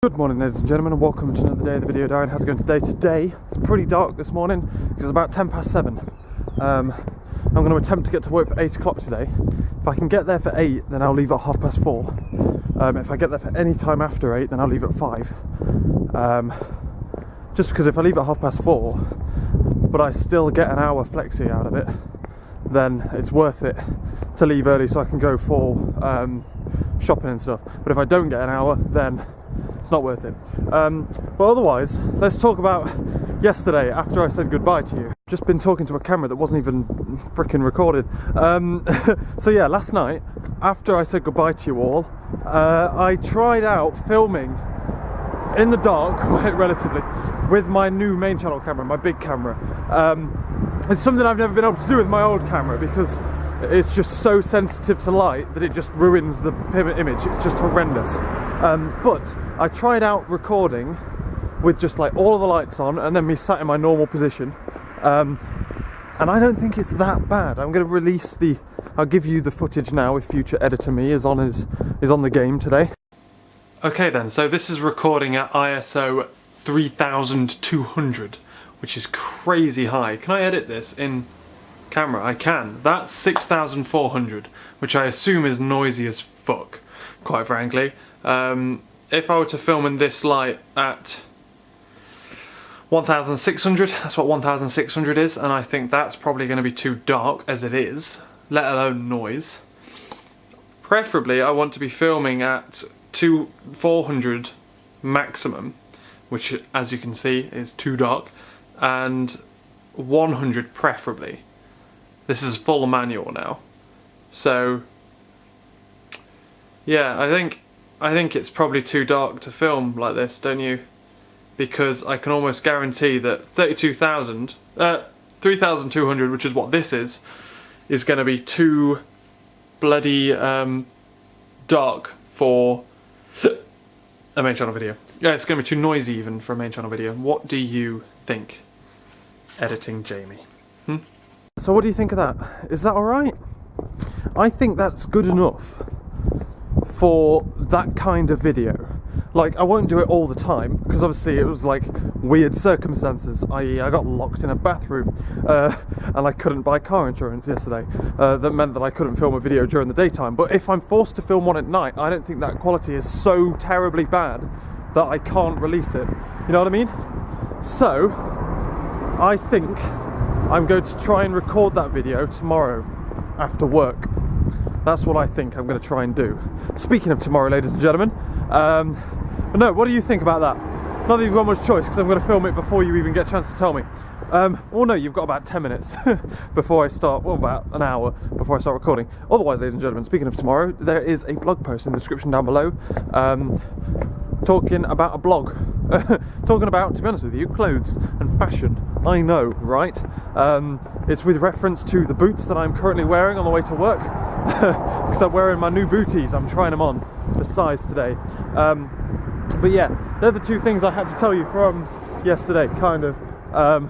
Good morning, ladies and gentlemen, and welcome to another day of the video diary. How's it going today? Today, it's pretty dark this morning because it's about 7:10. I'm going to attempt to get to work for 8 o'clock today. If I can get there for 8, then I'll leave at 4:30. If I get there for any time after 8, then I'll leave at 5. Just because if I leave at 4:30, but I still get an hour flexi out of it, then it's worth it to leave early so I can go for shopping and stuff. But if I don't get an hour, then it's not worth it. But otherwise, let's talk about yesterday after I said goodbye to you. Just been talking to a camera that wasn't even freaking recorded. So yeah, last night after I said goodbye to you all, I tried out filming in the dark, relatively, with my new main channel camera, my big camera. It's something I've never been able to do with my old camera because it's just so sensitive to light that it just ruins the image. It's just horrendous. But I tried out recording with just like all of the lights on and then me sat in my normal position, and I don't think it's that bad. I'm going to release I'll give you the footage now if future editor me is on the game today. Okay then, so this is recording at ISO 3200, which is crazy high. Can I edit this in camera? I can. That's 6400, which I assume is noisy as fuck, quite frankly. If I were to film in this light at 1600, that's what 1600 is, and I think that's probably going to be too dark as it is, let alone noise. Preferably I want to be filming at 400 maximum, which as you can see is too dark, and 100 preferably. This is full manual now, so yeah, I think it's probably too dark to film like this, don't you? Because I can almost guarantee that 3200, which is what this is going to be too bloody dark for a main channel video. Yeah, it's going to be too noisy even for a main channel video. What do you think, editing Jamie? So what do you think of that? Is that alright? I think that's good enough for that kind of video. Like, I won't do it all the time, because obviously it was like weird circumstances, i.e. I got locked in a bathroom, and I couldn't buy car insurance yesterday. That meant that I couldn't film a video during the daytime. But if I'm forced to film one at night, I don't think that quality is so terribly bad that I can't release it. You know what I mean? So, I think I'm going to try and record that video tomorrow after work. That's what I think I'm going to try and do. Speaking of tomorrow, ladies and gentlemen, but no, what do you think about that? Not that you've got much choice, because I'm going to film it before you even get a chance to tell me. Well, no, you've got about 10 minutes before I start, well, about an hour before I start recording. Otherwise, ladies and gentlemen, speaking of tomorrow, there is a blog post in the description down below, talking about a blog. Talking about, to be honest with you, clothes and fashion. I know, right? It's with reference to the boots that I'm currently wearing on the way to work. Because I'm wearing my new booties. I'm trying them on for size today. But yeah, they're the two things I had to tell you from yesterday, kind of,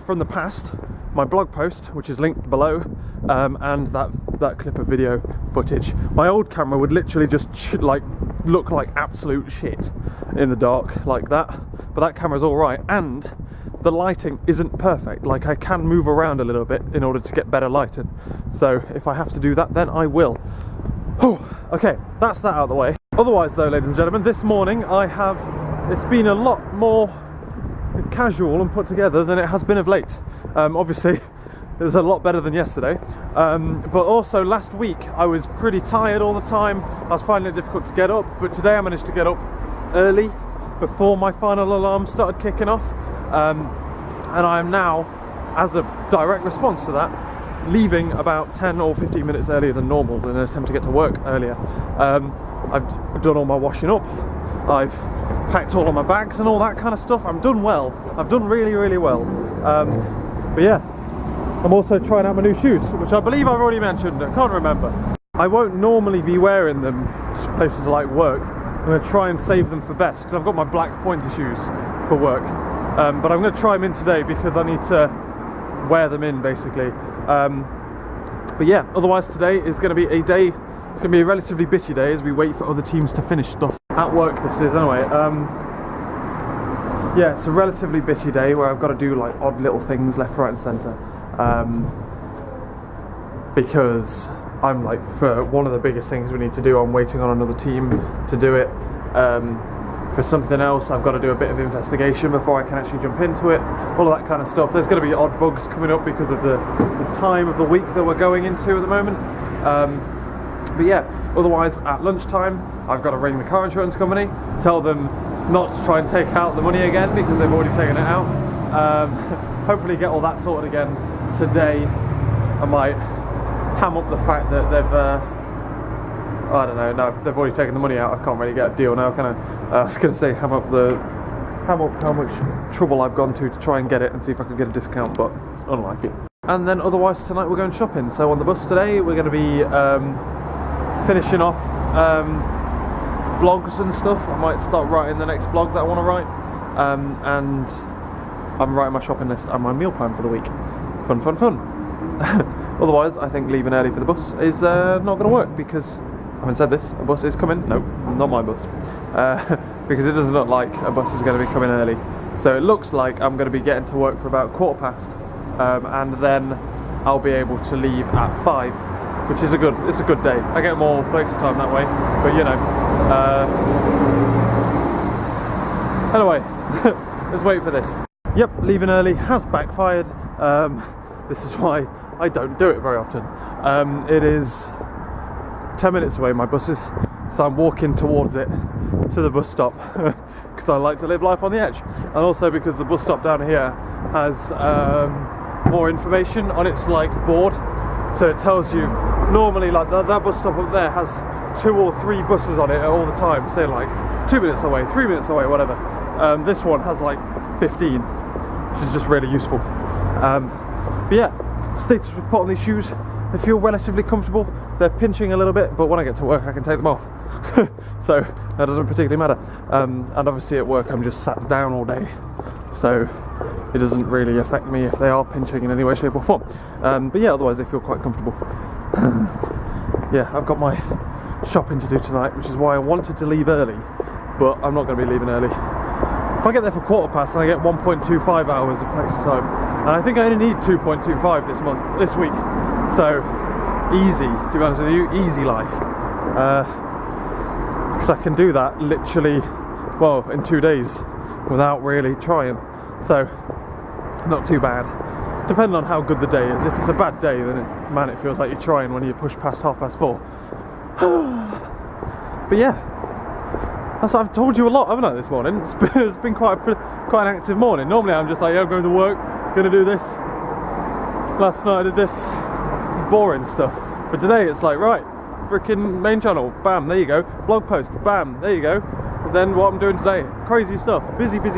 from the past. My blog post, which is linked below, and that clip of video footage. My old camera would literally just look like absolute shit in the dark like that, but that camera's alright, and the lighting isn't perfect. Like, I can move around a little bit in order to get better lighting, so if I have to do that, then I will. Whew. Okay, that's that out of the way. Otherwise though, ladies and gentlemen, this morning it's been a lot more casual and put together than it has been of late. Obviously it was a lot better than yesterday, but also last week I was pretty tired all the time. I was finding it difficult to get up, but today I managed to get up early before my final alarm started kicking off, and I am now, as a direct response to that, leaving about 10 or 15 minutes earlier than normal in an attempt to get to work earlier. I've done all my washing up, I've packed all of my bags and all that kind of stuff. I'm done well. I've done really, really well. But yeah, I'm also trying out my new shoes, which I believe I've already mentioned. I can't remember. I won't normally be wearing them to places like work. I'm going to try and save them for best, because I've got my black pointer shoes for work. But I'm going to try them in today because I need to wear them in, basically. But yeah, otherwise today is going to be a day, it's going to be a relatively busy day as we wait for other teams to finish stuff at work. This is anyway. yeah, it's a relatively busy day where I've got to do like odd little things left, right and centre, because I'm like, for one of the biggest things we need to do, I'm waiting on another team to do it. For something else, I've got to do a bit of investigation before I can actually jump into it, all of that kind of stuff. There's going to be odd bugs coming up because of the time of the week that we're going into at the moment. But yeah, otherwise at lunchtime I've got to ring the car insurance company, tell them not to try and take out the money again because they've already taken it out. Hopefully get all that sorted again today. I might ham up the fact that they've I don't know, no, they've already taken the money out. I can't really get a deal now, can I? I was going to say ham up how much trouble I've gone to try and get it and see if I can get a discount, but it's unlikely. And then otherwise tonight we're going shopping. So on the bus today we're going to be finishing off blogs and stuff. I might start writing the next blog that I want to write, and I'm writing my shopping list and my meal plan for the week. Fun, fun, fun. Otherwise I think leaving early for the bus is not going to work, because I haven't said this, a bus is coming. No, not my bus. Because it doesn't look like a bus is going to be coming early. So it looks like I'm going to be getting to work for about 1:15, and then I'll be able to leave at 5, which is it's a good day. I get more flexitime that way, but you know. Anyway, let's wait for this. Yep, leaving early has backfired. This is why I don't do it very often. It is 10 minutes away, my bus is, so I'm walking towards it to the bus stop because I like to live life on the edge, and also because the bus stop down here has more information on its like board, so it tells you normally like that bus stop up there has 2 or 3 buses on it all the time, say like 2 minutes away, 3 minutes away, whatever. This one has like 15, which is just really useful. But yeah, status report on these shoes. They feel relatively comfortable. They're pinching a little bit, but when I get to work I can take them off. So that doesn't particularly matter. And obviously at work I'm just sat down all day, so it doesn't really affect me if they are pinching in any way, shape or form. But yeah, otherwise they feel quite comfortable. Yeah, I've got my shopping to do tonight, which is why I wanted to leave early, but I'm not going to be leaving early. If I get there for 1:15 and I get 1.25 hours of flexi time, and I think I only need 2.25 this week, so easy, to be honest with you, easy life, because I can do that literally, well, in 2 days without really trying, so not too bad, depending on how good the day is. If it's a bad day, then man, it feels like you're trying when you push past 4:30. But yeah, that's what I've told you a lot, haven't I, this morning? It's been quite an active morning. Normally I'm just like, yeah, I'm going to work, gonna do this. Last night I did this boring stuff, but today it's like, right, freaking main channel, bam, there you go, blog post, bam, there you go. Then what I'm doing today, crazy stuff, busy. But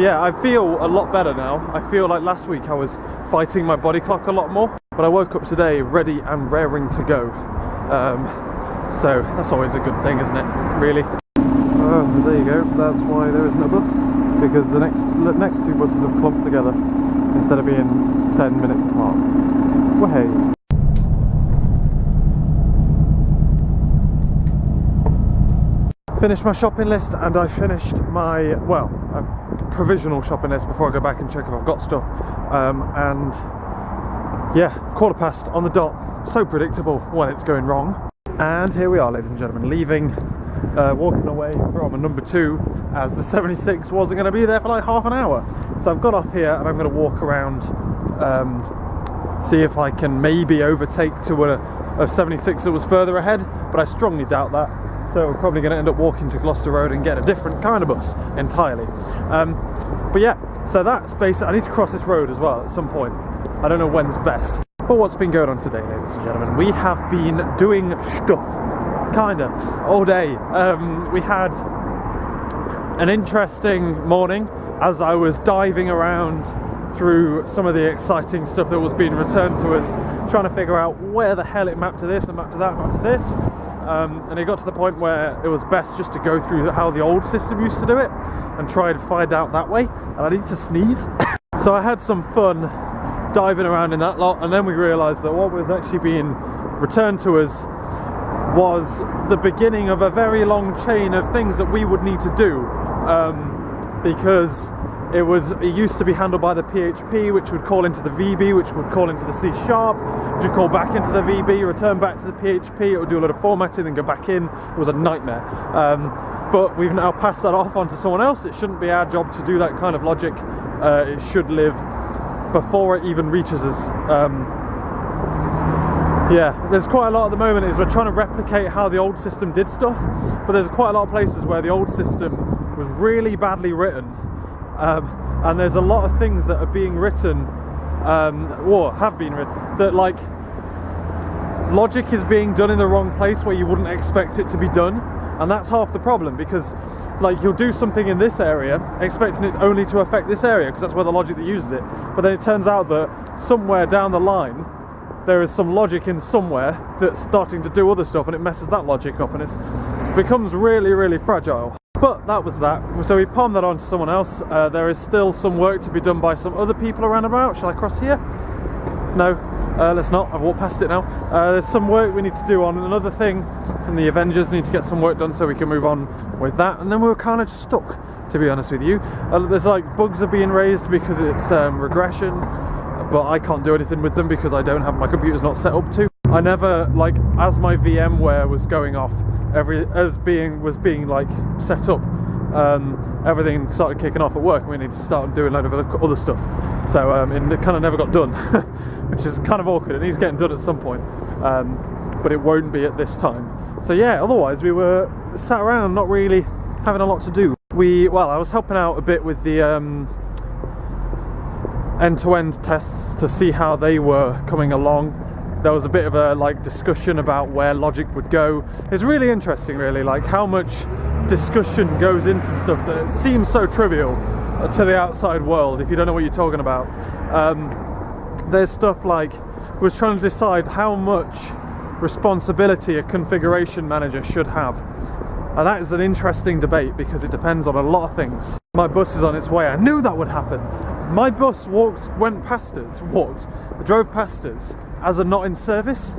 yeah, I feel a lot better now. I feel like last week I was fighting my body clock a lot more, but I woke up today ready and raring to go. So that's always a good thing, isn't it, really? Oh, there you go, that's why there isn't a bus, because the next 2 buses have clumped together instead of being 10 minutes apart. Way. Finished my shopping list, and I finished my, well, provisional shopping list before I go back and check if I've got stuff. And yeah, 1:15 on the dot. So predictable when it's going wrong. And here we are, ladies and gentlemen, leaving, walking away from a number 2, as the 76 wasn't going to be there for like half an hour. So I've got off here and I'm going to walk around, see if I can maybe overtake to a 76 that was further ahead, but I strongly doubt that. So we're probably going to end up walking to Gloucester Road and get a different kind of bus entirely. But yeah, so that's basically, I need to cross this road as well at some point. I don't know when's best. But what's been going on today, ladies and gentlemen? We have been doing stuff, kinda, all day. We had an interesting morning as I was diving around through some of the exciting stuff that was being returned to us, trying to figure out where the hell it mapped to this and mapped to that, mapped to this. And it got to the point where it was best just to go through how the old system used to do it and try and find out that way. And I need to sneeze. So I had some fun diving around in that lot, and then we realised that what was actually being returned to us was the beginning of a very long chain of things that we would need to do, because it used to be handled by the PHP, which would call into the VB, which would call into the C#, which would call back into the VB, return back to the PHP. It would do a lot of formatting and go back in. It was a nightmare. But we've now passed that off onto someone else. It shouldn't be our job to do that kind of logic. It should live before it even reaches us. Yeah, there's quite a lot at the moment is we're trying to replicate how the old system did stuff, but there's quite a lot of places where the old system was really badly written, and there's a lot of things that are being written, or have been written, that like logic is being done in the wrong place where you wouldn't expect it to be done, and that's half the problem, because like you'll do something in this area expecting it only to affect this area because that's where the logic that uses it, but then it turns out that somewhere down the line there is some logic in somewhere that's starting to do other stuff and it messes that logic up and it becomes really, really fragile. But that was that. So we palmed that on to someone else. There is still some work to be done by some other people around about. Shall I cross here? No, let's not. I've walked past it now. There's some work we need to do on another thing from the Avengers. Need to get some work done so we can move on with that. And then we were kind of just stuck, to be honest with you. There's like bugs are being raised because it's regression, but I can't do anything with them because I don't have, my computer's not set up to. I never, like, as my VMware was going off, was being like set up, everything started kicking off at work and we need to start doing a load of other stuff. So it kind of never got done, which is kind of awkward. It needs getting done at some point, but it won't be at this time. So yeah, otherwise we were sat around not really having a lot to do. I was helping out a bit with the end-to-end tests to see how they were coming along. There was a bit of a like discussion about where logic would go. It's really interesting, really, like how much discussion goes into stuff that seems so trivial to the outside world if you don't know what you're talking about. There's stuff like was trying to decide how much responsibility a configuration manager should have, and that is an interesting debate because it depends on a lot of things. My bus is on its way. I knew that would happen. My bus drove past us as a not in service,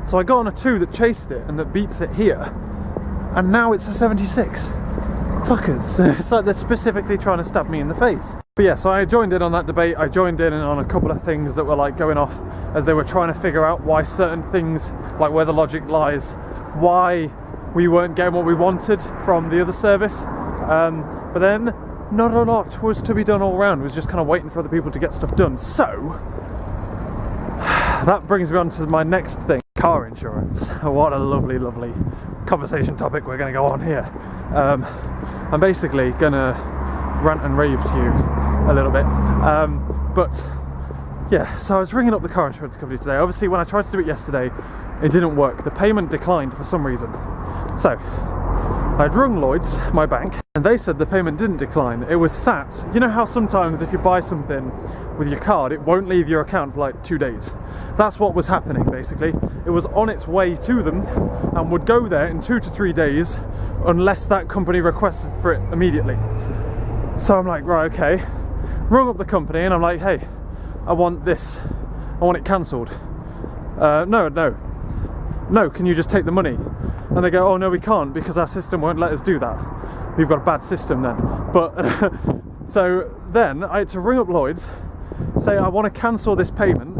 so I got on a 2 that chased it and that beats it here, and now it's a 76. Fuckers. It's like they're specifically trying to stab me in the face. But yeah, so I joined in on that debate. I joined in on a couple of things that were like going off as they were trying to figure out why certain things, like where the logic lies, why we weren't getting what we wanted from the other service, but then not a lot was to be done all around. It was just kind of waiting for other people to get stuff done. So that brings me on to my next thing, car insurance. What a lovely, lovely conversation topic we're going to go on here. I'm basically going to rant and rave to you a little bit. But yeah, so I was ringing up the car insurance company today. Obviously, when I tried to do it yesterday, it didn't work. The payment declined for some reason. So I'd rung Lloyd's, my bank, and they said the payment didn't decline. It was sat. You know how sometimes if you buy something with your card, it won't leave your account for like 2 days? That's what was happening, basically. It was on its way to them and would go there in 2 to 3 days unless that company requested for it immediately. So I'm like, right, okay. Rung up the company and I'm like, hey, I want this. I want it cancelled. No, can you just take the money? And they go, oh no, we can't because our system won't let us do that. We've got a bad system then. But so then I had to ring up Lloyd's, say I want to cancel this payment.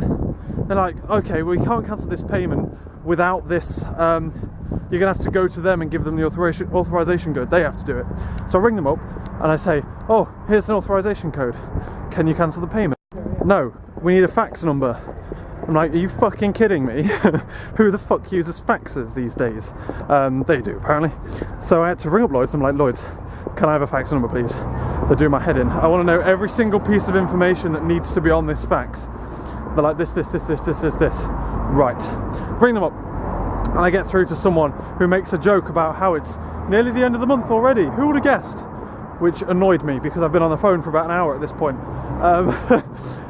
They're like, okay, well, we can't cancel this payment without this. You're gonna have to go to them and give them the authorization code. They have to do it. So I ring them up and I say, oh, here's an authorization code. Can you cancel the payment? No, we need a fax number. I'm like, are you fucking kidding me? Who the fuck uses faxes these days? They do, apparently. So I had to ring up Lloyd's. I'm like, Lloyd's, can I have a fax number, please? They're doing my head in. I want to know every single piece of information that needs to be on this fax. They're like, this. Right. Ring them up. And I get through to someone who makes a joke about how it's nearly the end of the month already. Who would have guessed? Which annoyed me because I've been on the phone for about an hour at this point.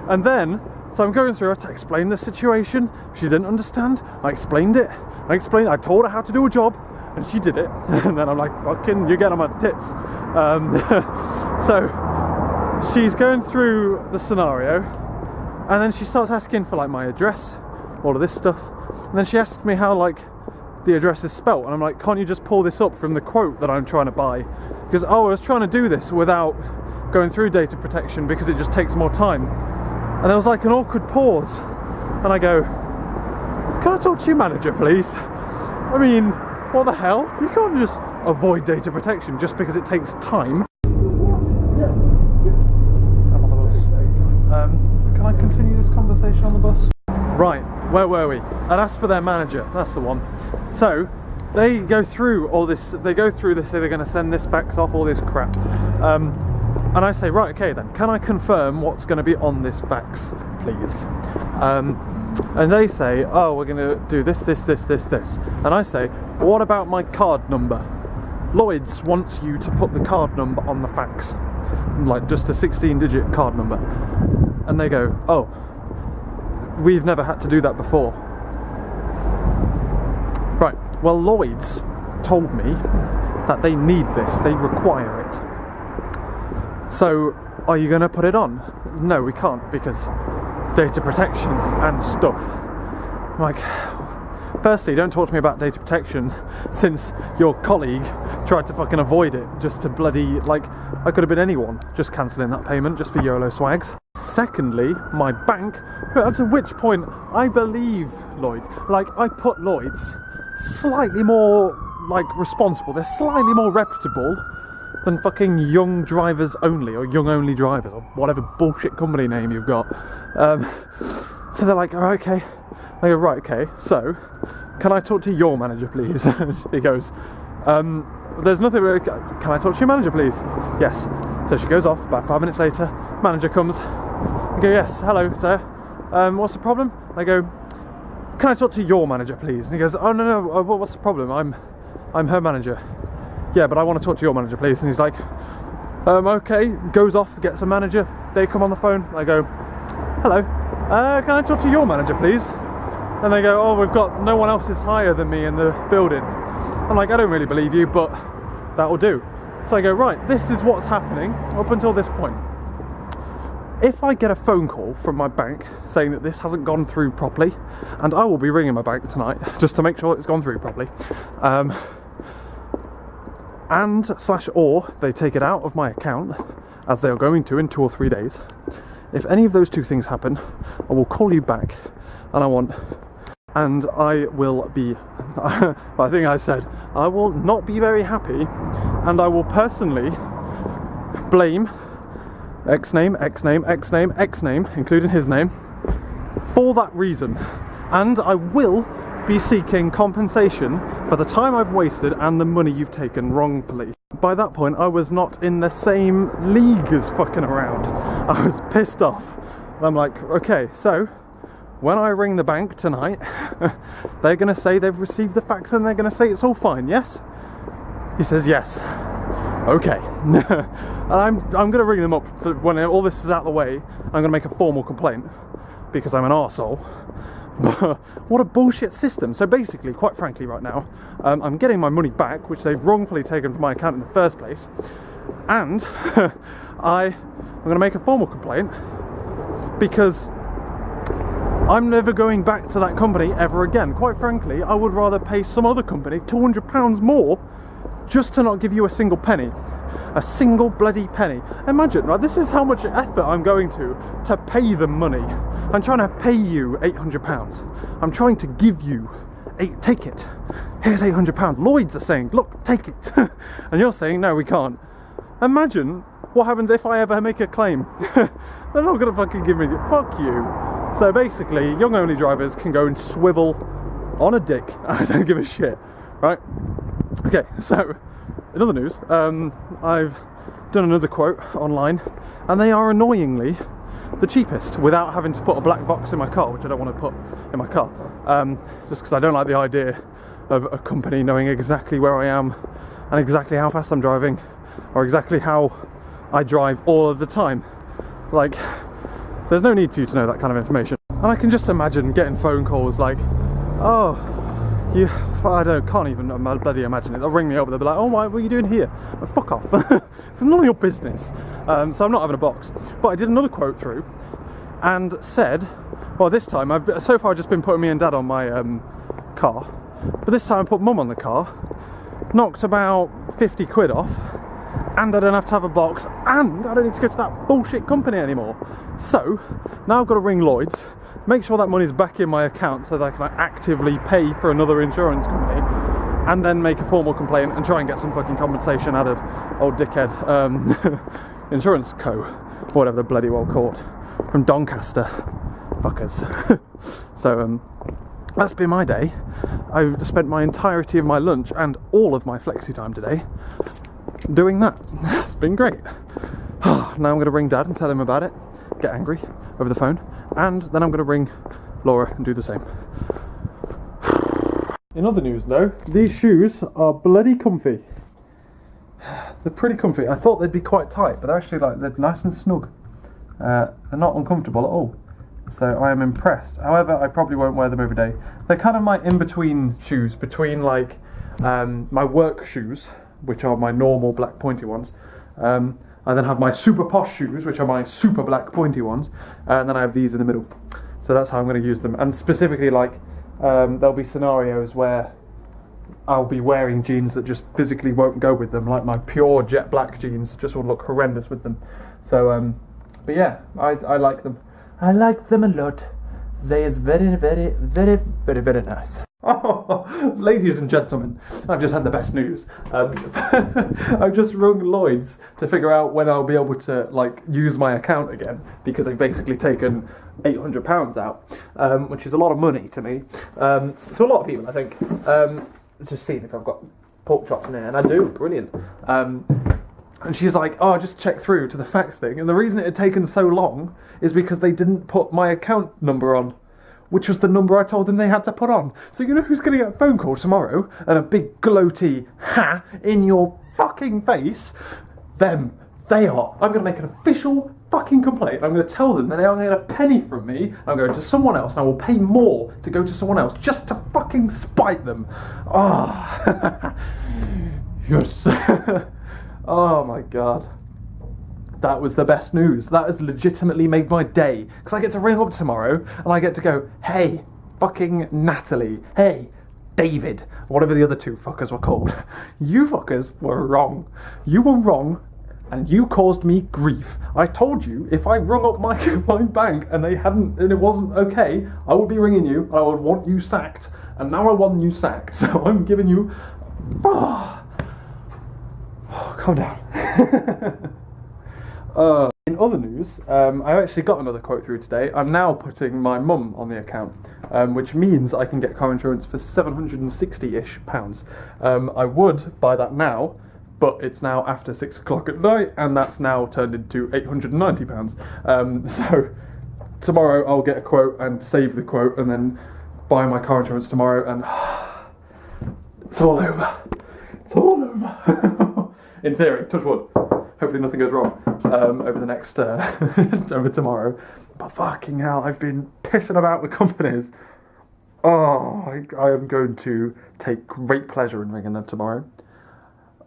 And then, so I'm going through her to explain the situation. She didn't understand. I explained it. I told her how to do a job, and she did it. And then I'm like, fucking, you're getting on my tits. So she's going through the scenario, and then she starts asking for like my address, all of this stuff. And then she asked me how like the address is spelt. And I'm like, can't you just pull this up from the quote that I'm trying to buy? Because, oh, I was trying to do this without going through data protection because it just takes more time. And there was like an awkward pause. And I go, can I talk to your manager, please? I mean, what the hell? You can't just avoid data protection just because it takes time. I'm on the bus. Can I continue this conversation on the bus? Right, where were we? I'd asked for their manager, that's the one. So, they go through all this, they say they're going to send this fax off, all this crap. And I say, right, okay then, can I confirm what's going to be on this fax, please? And they say, oh, we're going to do this. And I say, what about my card number? Lloyds wants you to put the card number on the fax. Like, just a 16-digit card number. And they go, oh, we've never had to do that before. Right, well, Lloyds told me that they need this, they require it. So, are you going to put it on? No, we can't, because data protection and stuff. I'm like, firstly, don't talk to me about data protection since your colleague tried to fucking avoid it just to bloody, like, I could have been anyone just cancelling that payment just for Yolo swags. Secondly, my bank, at which point I believe Lloyd, like, I put Lloyd's slightly more, like, responsible, they're slightly more reputable than fucking Young Drivers Only, or Young Only Drivers, or whatever bullshit company name you've got. So they're like, oh, okay. I go, right, okay, so, can I talk to your manager, please? He goes, there's nothing, can I talk to your manager, please? Yes. So she goes off, about 5 minutes later, manager comes. I go, yes, hello, sir. What's the problem? I go, can I talk to your manager, please? And he goes, oh, no, what's the problem? I'm her manager. Yeah, but I want to talk to your manager, please. And he's like, okay, goes off, gets a manager. They come on the phone. I go, hello, can I talk to your manager, please? And they go, oh, we've got no one else is higher than me in the building. I'm like, I don't really believe you, but that'll do. So I go, right, this is what's happening up until this point. If I get a phone call from my bank saying that this hasn't gone through properly, and I will be ringing my bank tonight just to make sure it's gone through properly, or they take it out of my account, as they are going to in 2 or 3 days. If any of those two things happen, I will call you back, and I will be, I think I said, I will not be very happy, and I will personally blame X name, including his name, for that reason. And I will be seeking compensation for the time I've wasted and the money you've taken wrongfully. By that point, I was not in the same league as fucking around. I was pissed off. I'm like, okay, so when I ring the bank tonight, they're going to say they've received the fax and they're going to say it's all fine, yes? He says yes. Okay. And I'm going to ring them up, so when all this is out of the way, I'm going to make a formal complaint, because I'm an arsehole. But what a bullshit system. So basically, quite frankly right now, I'm getting my money back, which they've wrongfully taken from my account in the first place, and I'm going to make a formal complaint, because I'm never going back to that company ever again. Quite frankly, I would rather pay some other company £200 more just to not give you a single penny. A single bloody penny. Imagine, right, this is how much effort I'm going to pay them money. I'm trying to pay you £800. I'm trying to give you, take it. Here's £800. Lloyds are saying, look, take it. And you're saying, no, we can't. Imagine what happens if I ever make a claim. They're not going to fucking give me, fuck you. So basically, young only drivers can go and swivel on a dick. I don't give a shit, right? Okay, so in other news, I've done another quote online, and they are annoyingly the cheapest without having to put a black box in my car, which I don't want to put in my car, just because I don't like the idea of a company knowing exactly where I am and exactly how fast I'm driving, or exactly how I drive all of the time. Like, there's no need for you to know that kind of information. And I can just imagine getting phone calls like, oh, can't even bloody imagine it. They'll ring me up, they'll be like, oh, what are you doing here? Like, fuck off. It's none of your business. So I'm not having a box. But I did another quote through and said, well, this time, so far I've just been putting me and Dad on my car, But this time I put mum on the car, knocked about 50 quid off, and I don't have to have a box, and I don't need to go to that bullshit company anymore. So now I've got to ring Lloyd's, make sure that money's back in my account so that I can actively pay for another insurance company, and then make a formal complaint and try and get some fucking compensation out of old dickhead Insurance Co, or whatever they're bloody well called, from Doncaster. Fuckers. So that's been my day. I've spent my entirety of my lunch and all of my flexi time today doing that. It's been great. Now I'm going to ring Dad and tell him about it, get angry over the phone, and then I'm going to ring Laura and do the same. In other news though, these shoes are bloody comfy. They're pretty comfy. I thought they'd be quite tight, but they're actually they're nice and snug. They're not uncomfortable at all. So I am impressed. However, I probably won't wear them every day. They're kind of my in-between shoes, between my work shoes, which are my normal black pointy ones. I then have my super posh shoes, which are my super black pointy ones, and then I have these in the middle. So that's how I'm going to use them. And specifically, there'll be scenarios where I'll be wearing jeans that just physically won't go with them, like my pure jet black jeans just would look horrendous with them. So, but yeah, I like them. I like them a lot. They is very, very, very, very, very nice. Oh, ladies and gentlemen, I've just had the best news. I've just rung Lloyd's to figure out when I'll be able to use my account again, because they've basically taken £800 out, which is a lot of money to me. To a lot of people, I think. Just seeing if I've got pork chops in there, and I do. Brilliant. And she's like, oh, just check through to the fax thing. And the reason it had taken so long is because they didn't put my account number on, which was the number I told them they had to put on. So you know who's going to get a phone call tomorrow and a big gloaty ha in your fucking face? Them. They are. I'm going to make an official fucking complaint. I'm going to tell them that they aren't going to get a penny from me. I'm going to someone else, and I will pay more to go to someone else just to fucking spite them. Ah. Yes. Oh my god. That was the best news. That has legitimately made my day. Because I get to ring up tomorrow and I get to go, hey, fucking Natalie. Hey, David. Whatever the other two fuckers were called. You fuckers were wrong. You were wrong and you caused me grief. I told you if I rung up my bank and it wasn't okay, I would be ringing you and I would want you sacked. And now I want you sacked. So I'm giving you... calm down. In other news, I actually got another quote through today. I'm now putting my mum on the account, which means I can get car insurance for £760-ish. I would buy that now, but it's now after 6 o'clock at night, and that's now turned into £890. So tomorrow I'll get a quote and save the quote, and then buy my car insurance tomorrow, and it's all over. It's all over. In theory, touch wood. Hopefully nothing goes wrong over the next over tomorrow. But fucking hell, I've been pissing about with companies. Oh, I am going to take great pleasure in ringing them tomorrow.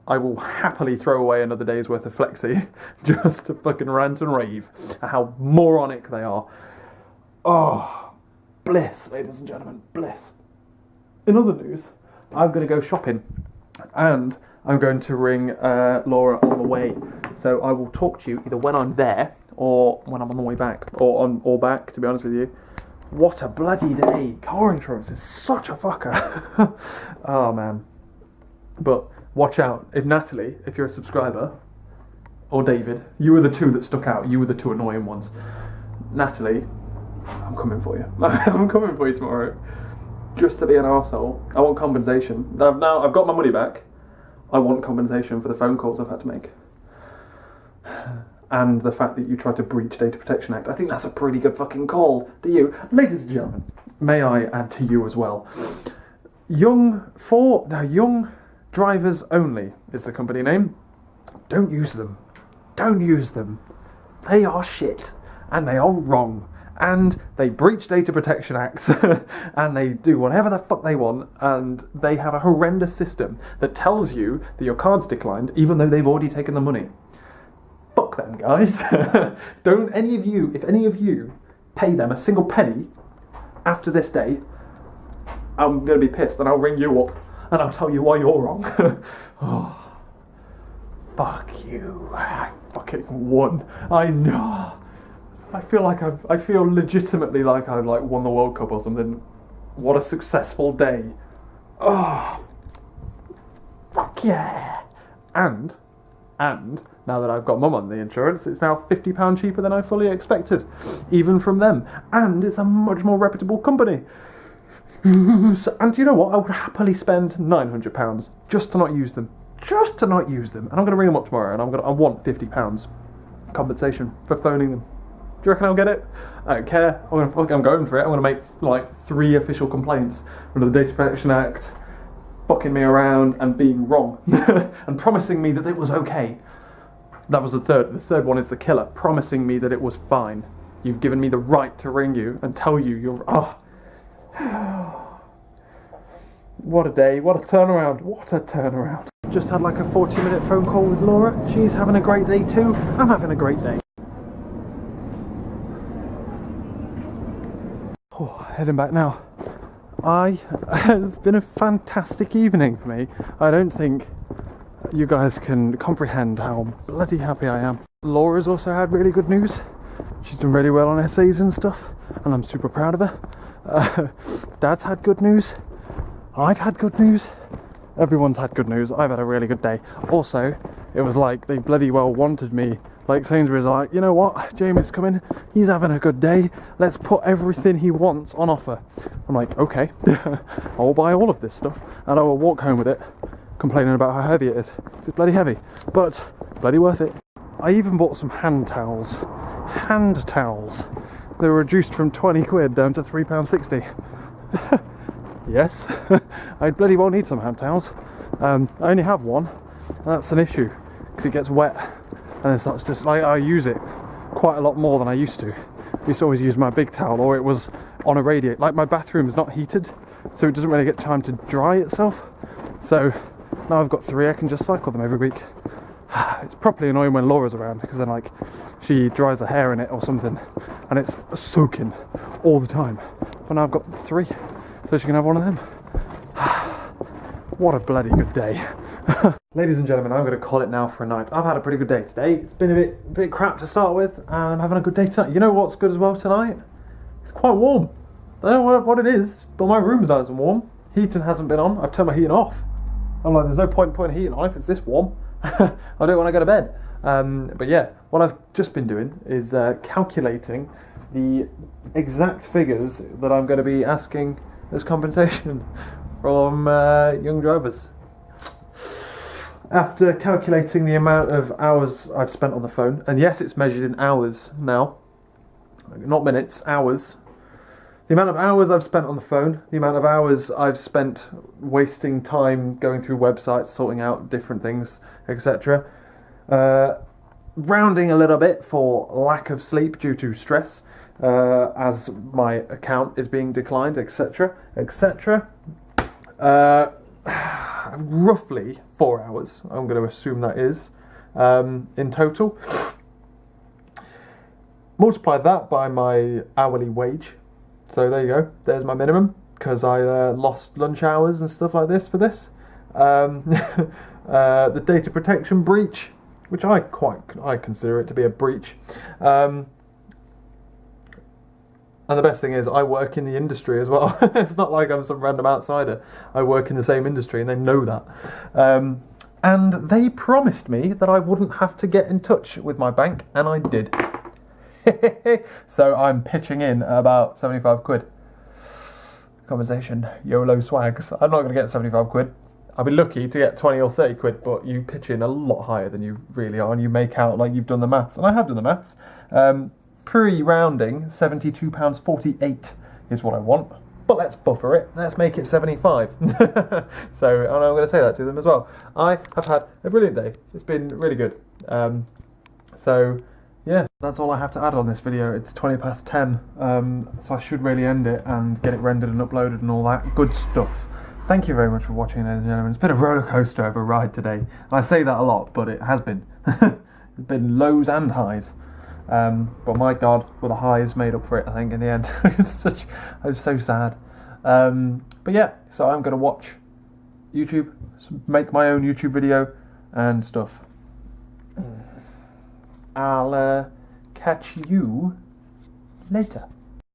I will happily throw away another day's worth of flexi just to fucking rant and rave at how moronic they are. Oh, bliss, ladies and gentlemen, bliss. In other news, I'm going to go shopping, and I'm going to ring Laura on the way. So I will talk to you either when I'm there or when I'm on the way back, or back, to be honest with you. What a bloody day. Car insurance is such a fucker. Oh man. But watch out. If Natalie, if you're a subscriber, or David, you were the two that stuck out. You were the two annoying ones. Natalie, I'm coming for you. I'm coming for you tomorrow. Just to be an arsehole. I want compensation. I've got my money back. I want compensation for the phone calls I've had to make. And the fact that you tried to breach Data Protection Act. I think that's a pretty good fucking call. Do you? Ladies and gentlemen, may I add to you as well. Young Drivers Only is the company name. Don't use them. Don't use them. They are shit. And they are wrong. And they breach Data Protection Acts, and they do whatever the fuck they want, and they have a horrendous system that tells you that your card's declined, even though they've already taken the money. Fuck them, guys. If any of you pay them a single penny after this day, I'm going to be pissed and I'll ring you up and I'll tell you why you're wrong. Oh, fuck you. I fucking won. I know. I feel legitimately like I've like won the World Cup or something. What a successful day. Oh, fuck yeah. And now that I've got Mum on the insurance, it's now £50 cheaper than I fully expected, even from them. And it's a much more reputable company. And you know what? I would happily spend £900 just to not use them. Just to not use them. And I'm going to ring them up tomorrow and I want £50 compensation for phoning them. Do you reckon I'll get it? I don't care. I'm going for it. I'm going to make like 3 official complaints under the Data Protection Act, fucking me around and being wrong and promising me that it was okay. That was the third. The third one is the killer, promising me that it was fine. You've given me the right to ring you and tell you you're... Oh. What a day, what a turnaround, what a turnaround. Just had like a 40-minute phone call with Laura. She's having a great day too. I'm having a great day. Oh, heading back now. It's been a fantastic evening for me. I don't think you guys can comprehend how bloody happy I am. Laura's also had really good news. She's done really well on essays and stuff, and I'm super proud of her. Dad's had good news. I've had good news. Everyone's had good news. I've had a really good day. Also, it was like they bloody well wanted me. Like Sainsbury's like, you know what, Jamie's coming, he's having a good day, let's put everything he wants on offer. I'm like, okay, I'll buy all of this stuff and I will walk home with it, complaining about how heavy it is. It's bloody heavy, but bloody worth it. I even bought some hand towels. Hand towels. They were reduced from 20 quid down to £3.60. Yes, I bloody well need some hand towels. I only have one, and that's an issue, because it gets wet. And it's just like I use it quite a lot more than I used to. I used to always use my big towel, or it was on a radiator. Like my bathroom is not heated, so it doesn't really get time to dry itself. So now I've got 3, I can just cycle them every week. It's properly annoying when Laura's around, because then like she dries her hair in it or something, and it's soaking all the time. But now I've got 3, so she can have one of them. What a bloody good day. Ladies and gentlemen, I'm going to call it now for a night. I've had a pretty good day today. It's been a bit crap to start with, and I'm having a good day tonight. You know what's good as well tonight? It's quite warm. I don't know what it is, but my room's nice and warm. Heating hasn't been on. I've turned my heating off. I'm like, there's no point in putting heating on if it's this warm. I do it when I go to bed. But yeah, what I've just been doing is calculating the exact figures that I'm going to be asking as compensation from young drivers. After calculating the amount of hours I've spent on the phone, and yes, it's measured in hours now, not minutes, hours. The amount of hours I've spent on the phone, the amount of hours I've spent wasting time going through websites, sorting out different things, etc. Rounding a little bit for lack of sleep due to stress, as my account is being declined, etc., etc. Roughly 4 hours, I'm going to assume that is, in total. Multiply that by my hourly wage. So there you go, there's my minimum, because I lost lunch hours and stuff like this for this. The data protection breach, which I consider it to be a breach. And the best thing is, I work in the industry as well. It's not like I'm some random outsider. I work in the same industry, and they know that. And they promised me that I wouldn't have to get in touch with my bank, and I did. So I'm pitching in about 75 quid. Compensation, Yolo swags. I'm not going to get 75 quid. I'll be lucky to get 20 or 30 quid, but you pitch in a lot higher than you really are, and you make out like you've done the maths. And I have done the maths. Pre-rounding, £72.48 is what I want. But let's buffer it. Let's make it 75. So, and I'm going to say that to them as well. I have had a brilliant day. It's been really good. So, yeah, that's all I have to add on this video. It's 10:20, so I should really end it and get it rendered and uploaded and all that good stuff. Thank you very much for watching, ladies and gentlemen. It's been a roller coaster of a ride today. And I say that a lot, but it has been. It's been lows and highs. But my God, were the highs made up for it, I think, in the end. I was so sad. But yeah, so I'm going to watch YouTube, make my own YouTube video and stuff. I'll catch you later.